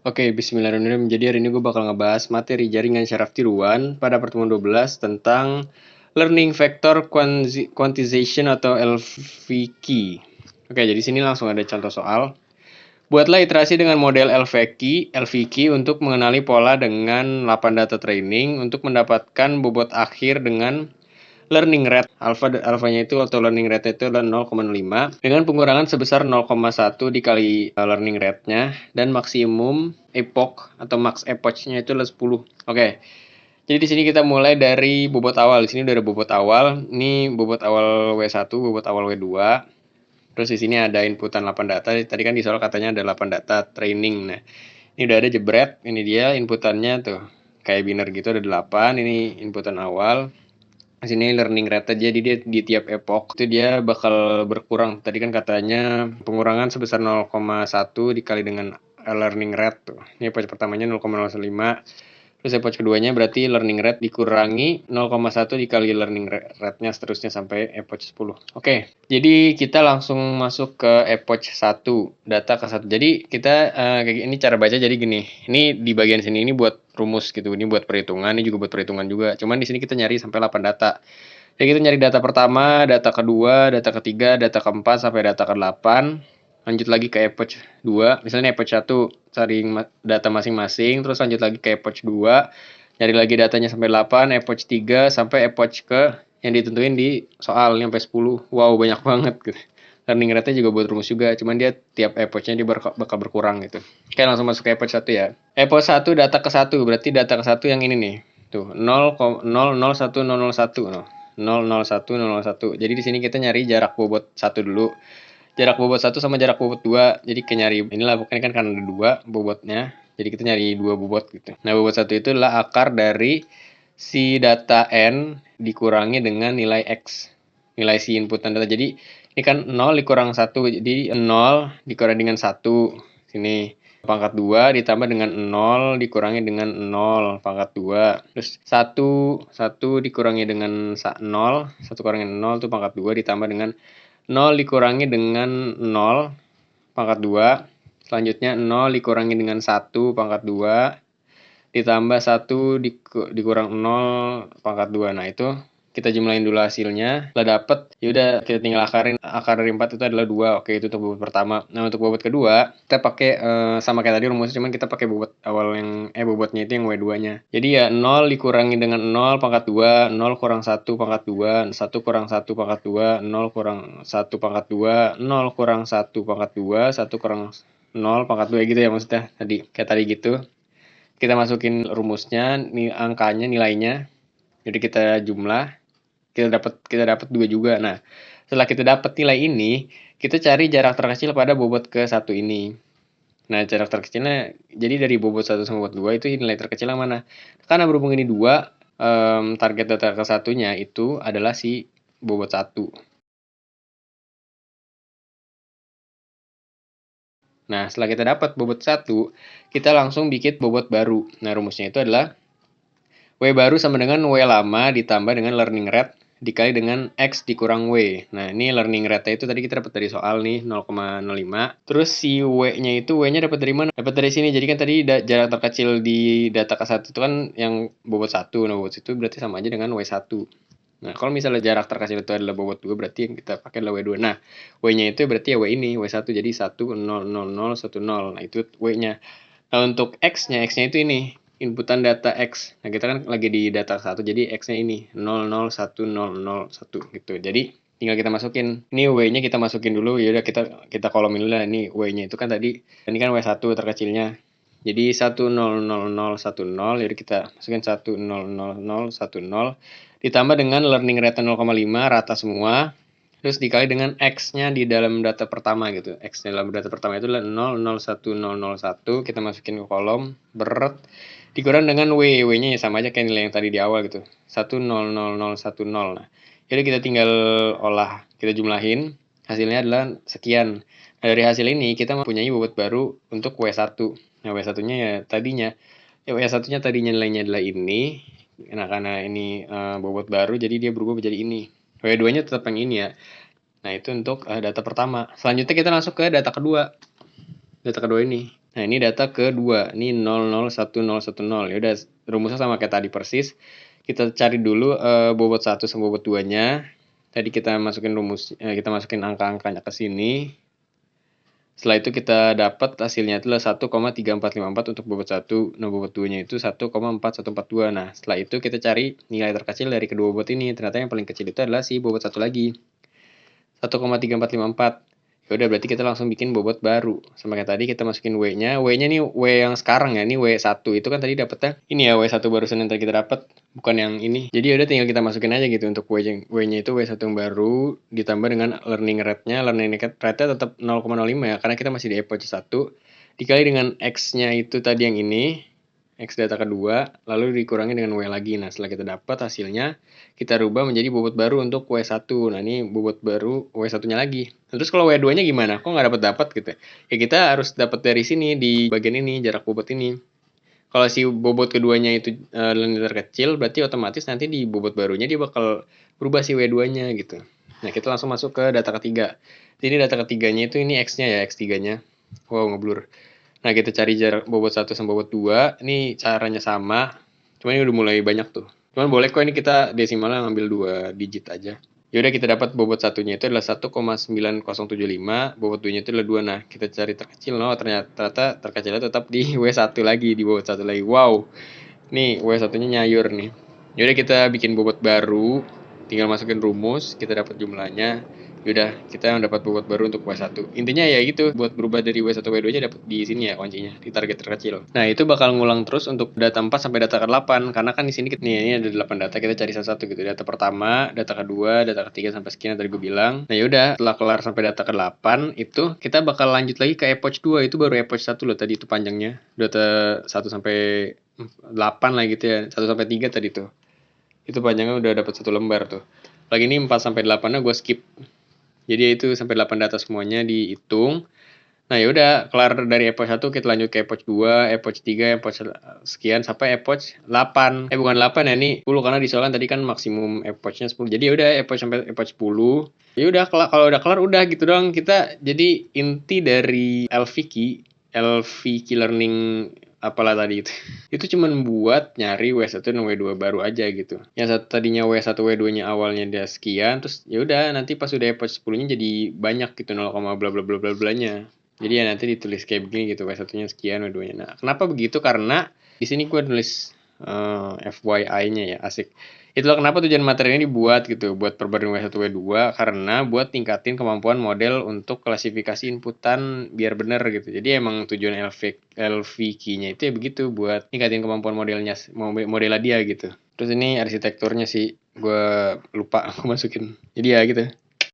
Oke, bismillahirrahmanirrahim. Jadi hari ini gue bakal ngebahas materi jaringan syaraf tiruan pada pertemuan 12 tentang Learning Vector Quantization atau LVQ. Oke, jadi sini langsung ada contoh soal. Buatlah iterasi dengan model LVQ untuk mengenali pola dengan 8 data training untuk mendapatkan bobot akhir dengan learning rate alfanya itu atau learning rate itu adalah 0,5 dengan pengurangan sebesar 0,1 dikali learning rate-nya dan maksimum epoch atau max epoch-nya itu adalah 10. Oke. Jadi di sini kita mulai dari bobot awal. Di sini udah ada bobot awal. Ini bobot awal W1, bobot awal W2. Terus di sini ada inputan 8 data. Tadi kan di soal katanya ada 8 data training. Nah, ini udah ada jebret. Ini dia inputannya tuh. Kayak biner gitu ada 8. Ini inputan awal. Sini learning rate, jadi dia di tiap epoch itu dia bakal berkurang. Tadi kan katanya pengurangan sebesar 0,1 dikali dengan learning rate tuh. Ini epoch pertamanya 0,05. Terus epoch keduanya berarti learning rate dikurangi 0,1 dikali learning rate-nya seterusnya sampai epoch 10. Oke, jadi kita langsung masuk ke epoch 1, data ke 1. Jadi kita kayak ini cara baca jadi gini. Ini di bagian sini ini buat rumus gitu. Ini buat perhitungan, ini juga buat perhitungan juga. Cuman di sini kita nyari sampai 8 data. Jadi kita nyari data pertama, data kedua, data ketiga, data keempat sampai data ke-8. Lanjut lagi ke epoch 2, misalnya epoch 1 cari data masing-masing, terus lanjut lagi ke epoch 2, nyari lagi datanya sampai 8, epoch 3 sampai epoch ke yang ditentuin di soal ini sampai 10. Wow, banyak banget gitu. Learning rate-nya juga buat rumus juga, cuman dia tiap epoch-nya dia bakal berkurang gitu. Oke, langsung masuk ke epoch 1 ya. Epoch 1 data ke 1, berarti data ke 1 yang ini nih. Tuh, 0,00101. 00101. Jadi di sini kita nyari jarak bobot 1 dulu. Jarak bobot 1 sama jarak bobot 2. Jadi kayak nyari inilah bukan kan karena ada 2 bobotnya. Jadi kita nyari 2 bobot gitu. Nah, bobot 1 itu adalah akar dari si data N dikurangi dengan nilai X. Nilai si inputan data. Jadi ini kan 0 dikurang 1. Jadi 0 dikurangi dengan 1. Sini pangkat 2 ditambah dengan 0 dikurangi dengan 0 pangkat 2. Terus 1 dikurangi dengan 0. 1 kurangi 0 itu pangkat 2 ditambah dengan 0 dikurangi dengan 0 pangkat 2. Selanjutnya 0 dikurangi dengan 1 pangkat 2. Ditambah 1 dikurang 0 pangkat 2. Nah, itu kita jumlahin dulu hasilnya. Setelah dapet, yaudah kita tinggal akarin. Akar dari 4 itu adalah 2. Oke, itu untuk bobot pertama. Nah, untuk bobot kedua, kita pakai sama kayak tadi rumusnya, cuman kita pakai bobot awal yang bobotnya itu yang W2-nya. Jadi ya 0 dikurangi dengan 0 pangkat 2, 0 kurang 1 pangkat 2, 1 kurang 1 pangkat 2, 0 kurang 1 pangkat 2, 0 kurang 1 pangkat 2, 1 kurang 0 pangkat 2 gitu ya maksudnya. Tadi kayak tadi gitu. Kita masukin rumusnya, angkanya, nilainya. Jadi kita jumlah, kita dapat 2 juga. Nah, setelah kita dapat nilai ini, kita cari jarak terkecil pada bobot ke 1 ini. Nah, jarak terkecilnya jadi dari bobot 1 sama bobot 2 itu nilai terkecil yang mana? Karena berhubung ini 2, target data ke satunya itu adalah si bobot 1. Nah, setelah kita dapat bobot 1, kita langsung bikin bobot baru. Nah, rumusnya itu adalah W baru sama dengan W lama ditambah dengan learning rate dikali dengan X dikurang W. Nah, ini learning rate itu tadi kita dapat dari soal nih 0,05. Terus si W-nya itu, W-nya dapat dari mana? Dapat dari sini. Jadi kan tadi jarak terkecil di data ke-1 itu kan yang bobot 1. Nah, bobot 1 berarti sama aja dengan W1. Nah, kalau misalnya jarak terkecil itu adalah bobot 2, berarti yang kita pakai adalah W2. Nah, W-nya itu berarti ya W ini, W1. Jadi 1, 0, 0, 0, 1, 0. Nah, itu W-nya. Nah, untuk X-nya itu ini. Inputan data X. Nah, kita kan lagi di data 1, jadi X-nya ini. 0, 0, 1, 0, 0, 1 gitu. Jadi, tinggal kita masukin. Ini W-nya kita masukin dulu. Yaudah, kita kolomin dulu lah. Ini W-nya itu kan tadi. Ini kan W1 terkecilnya. Jadi 1, 0, 0, 0, 1, 0. Jadi kita masukin 1, 0, 0, 0, 1, 0. Ditambah dengan learning rate 0,5 rata semua, terus dikali dengan X-nya di dalam data pertama gitu. X-nya dalam data pertama itu adalah 00101, kita masukin ke kolom, beret, dikurang dengan W-nya ya sama aja kayak nilai yang tadi di awal gitu. 1000010. Nah, jadi kita tinggal olah, kita jumlahin, hasilnya adalah sekian. Nah, dari hasil ini kita mempunyai bobot baru untuk W1. Nah, W1-nya ya tadinya, W1-nya tadinya nilainya adalah ini. Nah, karena ini bobot baru, jadi dia berubah menjadi ini. W2-nya tetap yang ini ya. Nah, itu untuk data pertama. Selanjutnya kita masuk ke data kedua. Data kedua ini. Nah, ini data kedua. Ini 001010. Ya udah, rumusnya sama kayak tadi persis. Kita cari dulu bobot 1 sama bobot 2-nya. Tadi kita masukin kita masukin angka-angkanya ke sini. Setelah itu kita dapat hasilnya adalah 1,3454 untuk bobot 1. Nah, bobot 2-nya itu 1,4142. Nah, setelah itu kita cari nilai terkecil dari kedua bobot ini. Ternyata yang paling kecil itu adalah si bobot 1 lagi. 1,3454. Ya udah, berarti kita langsung bikin bobot baru. Sama kayak tadi kita masukin W-nya. W-nya nih W yang sekarang ya. Ini W1. Itu kan tadi dapetnya ini ya, W1 barusan yang tadi kita dapat, bukan yang ini. Jadi udah tinggal kita masukin aja gitu untuk W-nya itu W1 yang baru ditambah dengan learning rate-nya. Learning rate-nya tetap 0,05 ya, karena kita masih di epoch 1 dikali dengan X-nya itu tadi yang ini. X data kedua, lalu dikurangi dengan W lagi. Nah, setelah kita dapat hasilnya, kita rubah menjadi bobot baru untuk W1. Nah, ini bobot baru W1-nya lagi. Terus kalau W2-nya gimana? Kok nggak dapat gitu? Ya kita harus dapat dari sini, di bagian ini, jarak bobot ini. Kalau si bobot keduanya itu linear kecil, berarti otomatis nanti di bobot barunya dia bakal berubah si W2-nya gitu. Nah, kita langsung masuk ke data ketiga. Jadi data ketiganya itu ini X-nya ya, X3-nya. Wow, ngeblur. Nah, kita cari jarak bobot 1 sama bobot 2. Ini caranya sama. Cuma ini udah mulai banyak tuh. Cuman boleh kok ini kita desimalnya ngambil 2 digit aja. Yaudah, kita dapat bobot satunya itu adalah 1,9075, bobot 2-nya itu adalah 2. Nah, kita cari terkecil. No, ternyata terkecilnya tetap di W1 lagi, di bobot 1 lagi. Wow. Nih, W1-nya nyayur nih. Yaudah, kita bikin bobot baru. Tinggal masukin rumus, kita dapat jumlahnya. Yaudah, kita yang dapat bobot baru untuk W1. Intinya ya gitu, buat berubah dari W1 ke W2-nya dapat di sini ya kuncinya, di target terkecil. Nah, itu bakal ngulang terus untuk data 4 sampai data ke-8, karena kan di sini nih ini ada 8 data, kita cari satu-satu gitu. Data pertama, data kedua, data ketiga sampai sekian tadi gue bilang. Nah, yaudah, setelah kelar sampai data ke-8 itu kita bakal lanjut lagi ke epoch 2. Itu baru epoch 1 loh tadi itu panjangnya. Data 1 sampai 8 lah gitu ya. 1 sampai 3 tadi tuh. Itu panjangnya udah dapat 1 lembar tuh. Lagi ini 4 sampai 8-nya gue skip. Jadi itu sampai 8 data semuanya dihitung. Nah, yaudah, kelar dari epoch 1 kita lanjut ke epoch 2, epoch 3, epoch sekian sampai epoch 8. Bukan 8 ya, ini 10 karena disoalkan tadi kan maksimum epochnya 10. Jadi yaudah epoch sampai epoch 10. Ya udah, kalau udah kelar udah gitu doang. Kita jadi inti dari LV key learning apalah tadi itu cuman buat nyari W1 dan W2 baru aja gitu. Yang tadinya W1 W2-nya awalnya dia sekian, terus ya udah nanti pas udah epoch 10-nya jadi banyak gitu 0, bla bla bla bla blanya. Jadi ya nanti ditulis kayak begini gitu, W1-nya sekian, W2-nya. Nah, kenapa begitu? Karena di sini gue nulis FYI-nya ya, asik. Itulah kenapa tujuan materi ini dibuat gitu, buat perbandingan W1 W2, karena buat tingkatin kemampuan model untuk klasifikasi inputan biar bener gitu. Jadi emang tujuan LV-nya itu ya begitu, buat tingkatin kemampuan modelnya, dia gitu. Terus ini arsitekturnya sih, gue lupa aku masukin. Jadi ya gitu.